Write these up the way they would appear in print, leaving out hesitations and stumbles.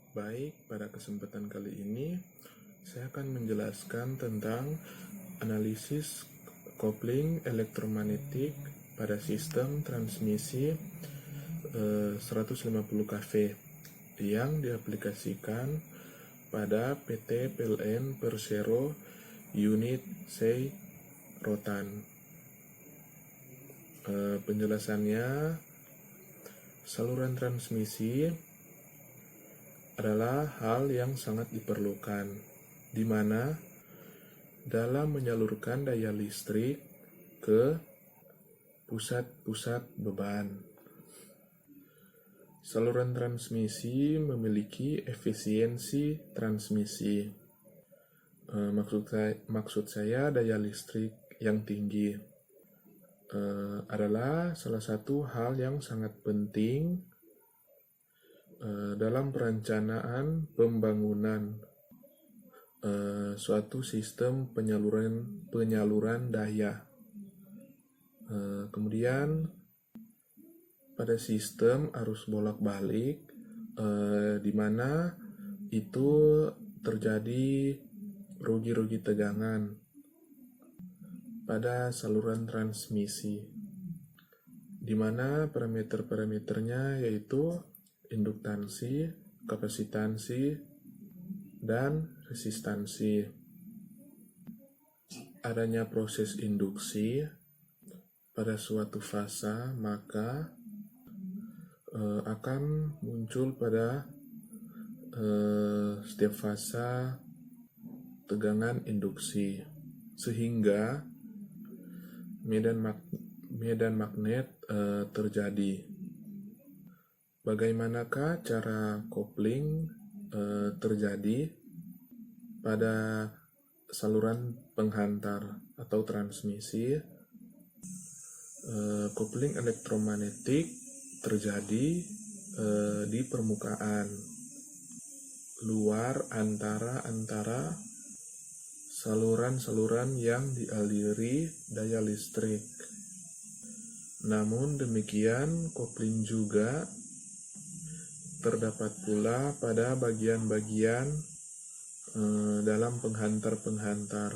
Baik, pada kesempatan kali ini saya akan menjelaskan tentang analisis kopling elektromagnetik pada sistem transmisi 150 kV yang diaplikasikan pada PT PLN Persero Unit C Rotan. Penjelasannya, saluran transmisi adalah hal yang sangat diperlukan, di mana dalam menyalurkan daya listrik ke pusat-pusat beban. Saluran transmisi memiliki efisiensi transmisi. Maksud saya daya listrik yang tinggi adalah salah satu hal yang sangat penting dalam perencanaan pembangunan suatu sistem penyaluran daya. Kemudian pada sistem arus bolak-balik di mana itu terjadi rugi-rugi tegangan pada saluran transmisi, di mana parameter-parameternya yaitu induktansi, kapasitansi, dan resistansi. Adanya proses induksi pada suatu fasa maka akan muncul pada setiap fasa tegangan induksi, sehingga medan magnet terjadi. Bagaimanakah cara kopling terjadi pada saluran penghantar atau transmisi? Kopling elektromagnetik terjadi di permukaan luar antara saluran-saluran yang dialiri daya listrik. Namun demikian, kopling juga terdapat pula pada bagian-bagian dalam penghantar-penghantar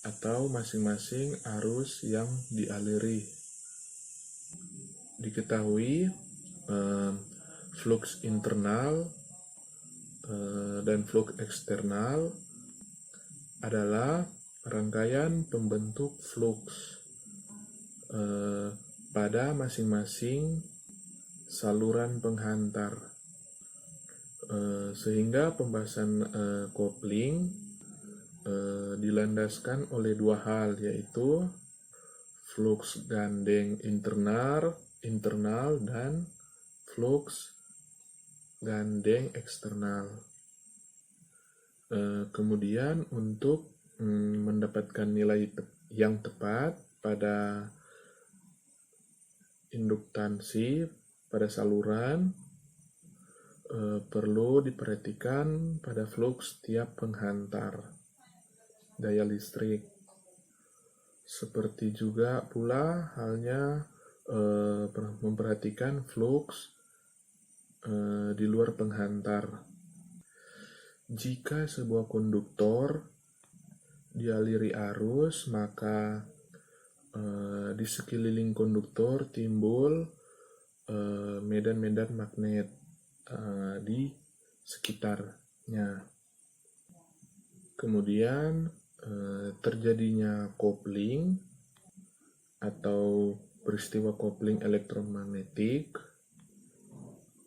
atau masing-masing arus yang dialiri. Diketahui flux internal dan flux eksternal adalah rangkaian pembentuk flux pada masing-masing saluran penghantar, sehingga pembahasan kopling dilandaskan oleh dua hal, yaitu flux gandeng internal dan flux gandeng eksternal. Kemudian untuk mendapatkan nilai yang tepat pada induktansi pada saluran, perlu diperhatikan pada flux tiap penghantar daya listrik. Seperti juga pula halnya memperhatikan flux di luar penghantar. Jika sebuah konduktor dialiri arus, maka di sekeliling konduktor timbul medan-medan magnet di sekitarnya. Kemudian terjadinya kopling atau peristiwa kopling elektromagnetik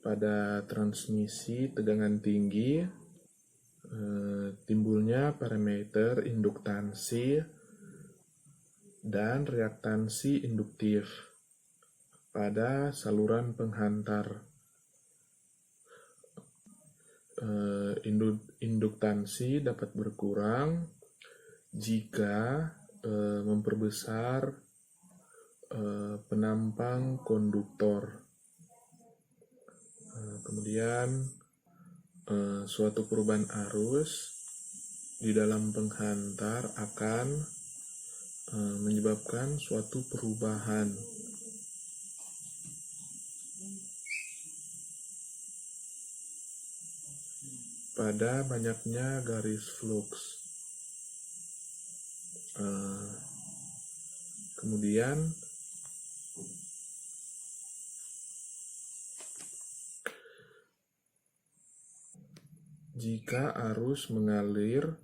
pada transmisi tegangan tinggi, timbulnya parameter induktansi dan reaktansi induktif pada saluran penghantar. Induktansi dapat berkurang jika memperbesar penampang konduktor. Kemudian suatu perubahan arus di dalam penghantar akan menyebabkan suatu perubahan pada banyaknya garis flux. Kemudian jika arus mengalir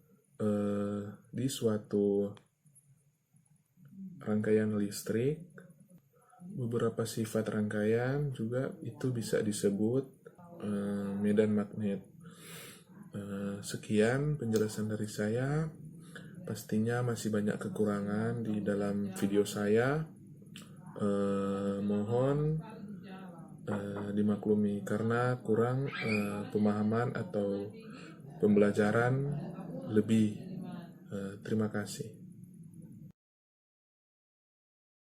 di suatu rangkaian listrik, beberapa sifat rangkaian juga itu bisa disebut medan magnet. Sekian penjelasan dari saya. Pastinya masih banyak kekurangan di dalam video saya. Mohon dimaklumi karena kurang pemahaman atau pembelajaran lebih. Terima kasih.